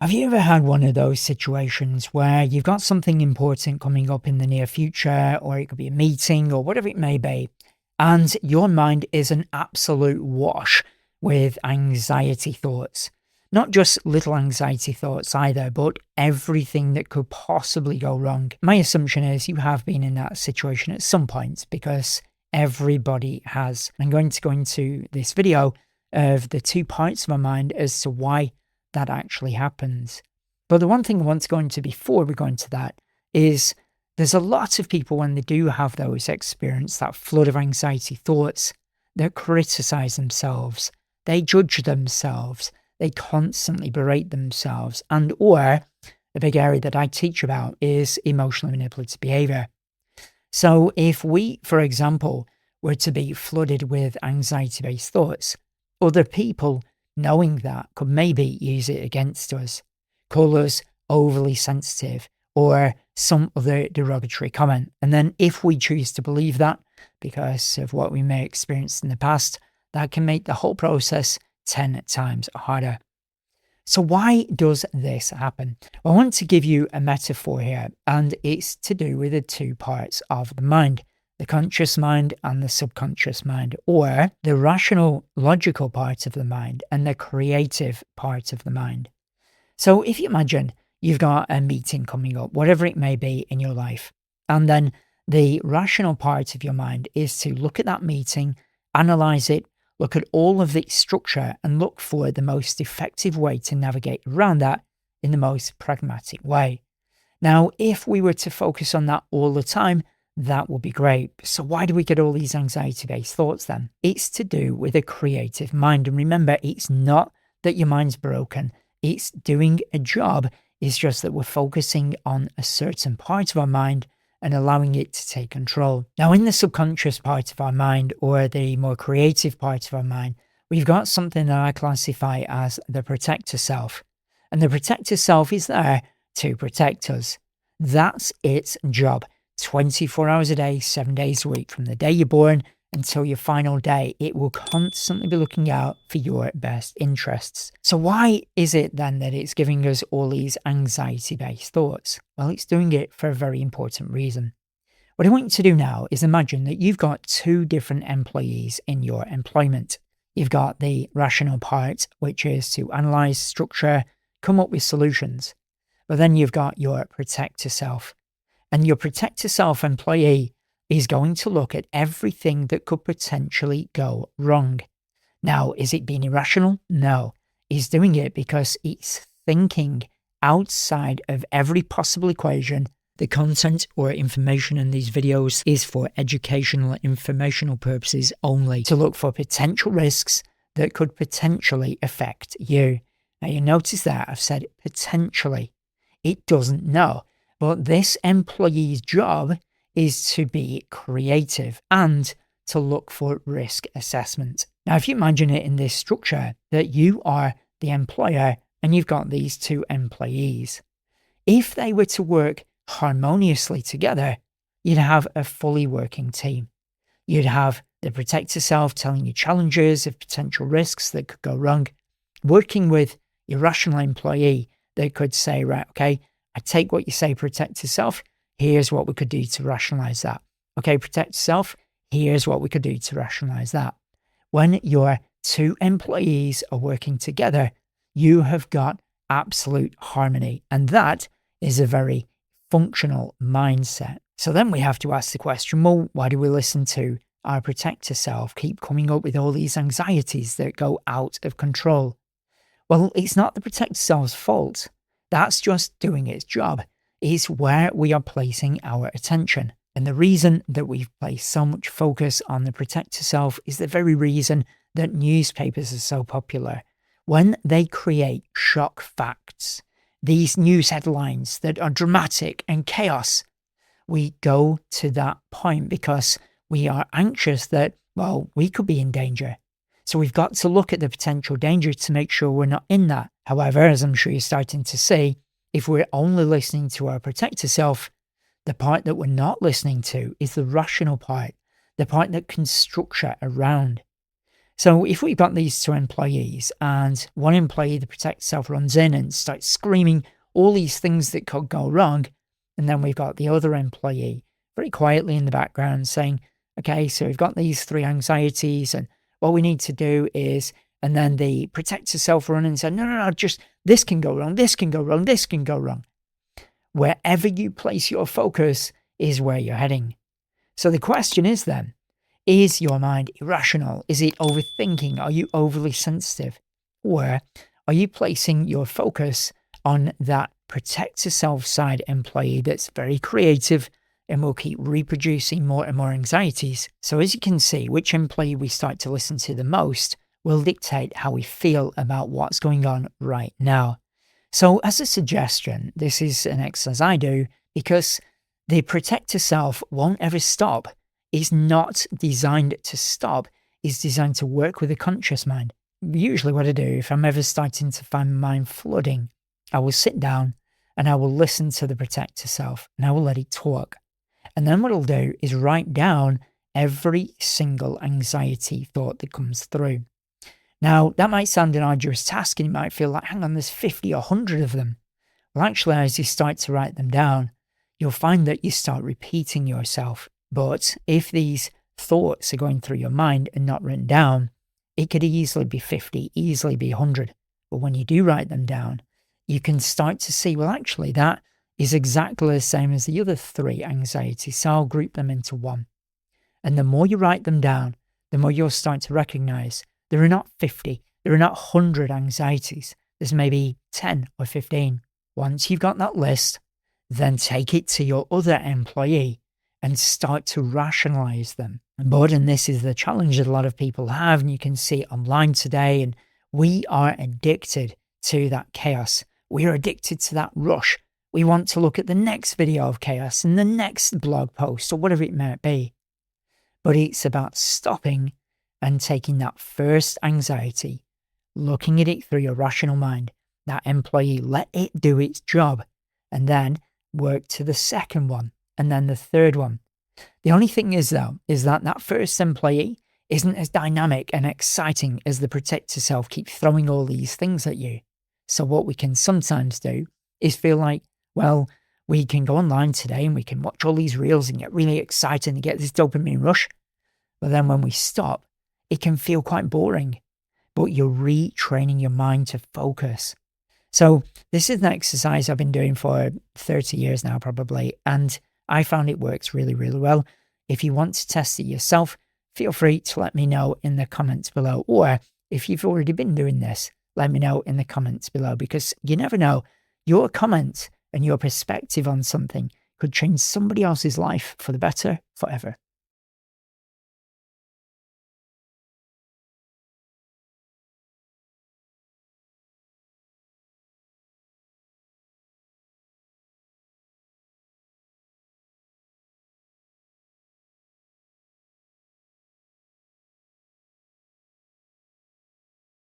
Have you ever had one of those situations where you've got something important coming up in the near future, or it could be a meeting or whatever it may be, and your mind is an absolute wash with anxiety thoughts? Not just little anxiety thoughts either, but everything that could possibly go wrong. My assumption is you have been in that situation at some point because everybody has. I'm going to go into this video of the two parts of our mind as to why that actually happens. But the one thing I want to go into before we go into that is there's a lot of people when they do have those experience, that flood of anxiety thoughts, that criticize themselves, they judge themselves, they constantly berate themselves, and or the big area that I teach about is emotionally manipulative behavior. So if we, for example, were to be flooded with anxiety-based thoughts, other people knowing that could maybe use it against us, call us overly sensitive or some other derogatory comment. And then if we choose to believe that because of what we may have experienced in the past, that can make the whole process 10 times harder. So why does this happen? Well, I want to give you a metaphor here, and it's to do with the two parts of the mind, the conscious mind and the subconscious mind, or the rational, logical part of the mind and the creative part of the mind. So if you imagine you've got a meeting coming up, whatever it may be in your life, and then the rational part of your mind is to look at that meeting, analyze it, look at all of the structure and look for the most effective way to navigate around that in the most pragmatic way. Now, if we were to focus on that all the time, that would be great. So why do we get all these anxiety-based thoughts then? It's to do with a creative mind. And remember, it's not that your mind's broken. It's doing a job. It's just that we're focusing on a certain part of our mind and allowing it to take control. Now, in the subconscious part of our mind, or the more creative part of our mind, we've got something that I classify as the protector self. And the protector self is there to protect us. That's its job. 24 hours a day, 7 days a week, from the day you're born until your final day, it will constantly be looking out for your best interests. So why is it then that it's giving us all these anxiety-based thoughts? Well, it's doing it for a very important reason. What I want you to do now is imagine that you've got two different employees in your employment. You've got the rational part, which is to analyze, structure, come up with solutions. But then you've got your protector self. And your protector self employee is going to look at everything that could potentially go wrong. Now, is it being irrational? No. He's doing it because it's thinking outside of every possible equation. The content or information in these videos is for educational and informational purposes only, to look for potential risks that could potentially affect you. Now, you notice that I've said potentially. It doesn't know. But this employee's job is to be creative and to look for risk assessment. Now, if you imagine it in this structure, that you are the employer and you've got these two employees, if they were to work harmoniously together, you'd have a fully working team. You'd have the protector self telling you challenges of potential risks that could go wrong, working with your rational employee that could say, right, okay, I take what you say, protect yourself. Here's what we could do to rationalize that. Okay, protect yourself. Here's what we could do to rationalize that. When your two employees are working together, you have got absolute harmony. And that is a very functional mindset. So then we have to ask the question, well, why do we listen to our protector self keep coming up with all these anxieties that go out of control? Well, it's not the protector self's fault. That's just doing its job. It's where we are placing our attention. And the reason that we've placed so much focus on the protector self is the very reason that newspapers are so popular. When they create shock facts, these news headlines that are dramatic and chaos, we go to that point because we are anxious that, well, we could be in danger. So we've got to look at the potential danger to make sure we're not in that. However, as I'm sure you're starting to see, if we're only listening to our protector self, the part that we're not listening to is the rational part, the part that can structure around. So if we've got these two employees and one employee, the protect self, runs in and starts screaming all these things that could go wrong, and then we've got the other employee very quietly in the background saying, okay, so we've got these three anxieties and what we need to do is, and then the protector self run and say, no, just this can go wrong, this can go wrong, this can go wrong. Wherever you place your focus is where you're heading. So the question is then, is your mind irrational? Is it overthinking? Are you overly sensitive? Or are you placing your focus on that protect yourself side employee that's very creative and will keep reproducing more and more anxieties? So as you can see, which employee we start to listen to the most will dictate how we feel about what's going on right now. So as a suggestion, this is an exercise I do because the protect yourself won't ever stop. It's not designed to stop. It's designed to work with a conscious mind. Usually what I do, if I'm ever starting to find my mind flooding, I will sit down and I will listen to the protector self and I will let it talk. And then what I'll do is write down every single anxiety thought that comes through. Now, that might sound an arduous task and it might feel like, hang on, there's 50 or 100 of them. Well, actually, as you start to write them down, you'll find that you start repeating yourself. But if these thoughts are going through your mind and not written down, it could easily be 50, easily be 100. But when you do write them down, you can start to see, well, actually, that is exactly the same as the other three anxieties. So I'll group them into one. And the more you write them down, the more you'll start to recognize there are not 50, there are not 100 anxieties. There's maybe 10 or 15. Once you've got that list, then take it to your other employee and start to rationalize them. And this is the challenge that a lot of people have, and you can see it online today, and we are addicted to that chaos. We are addicted to that rush. We want to look at the next video of chaos and the next blog post or whatever it might be. But it's about stopping and taking that first anxiety, looking at it through your rational mind, that employee, let it do its job, and then work to the second one, and then the third one. The only thing is, though, is that that first employee isn't as dynamic and exciting as the protector self keep throwing all these things at you. So what we can sometimes do is feel like, well, we can go online today and we can watch all these reels and get really excited and get this dopamine rush. But then when we stop, it can feel quite boring, but you're retraining your mind to focus. So this is an exercise I've been doing for 30 years now, probably, and I found it works really, really well. If you want to test it yourself, feel free to let me know in the comments below. Or if you've already been doing this, let me know in the comments below, because you never know, your comment and your perspective on something could change somebody else's life for the better forever.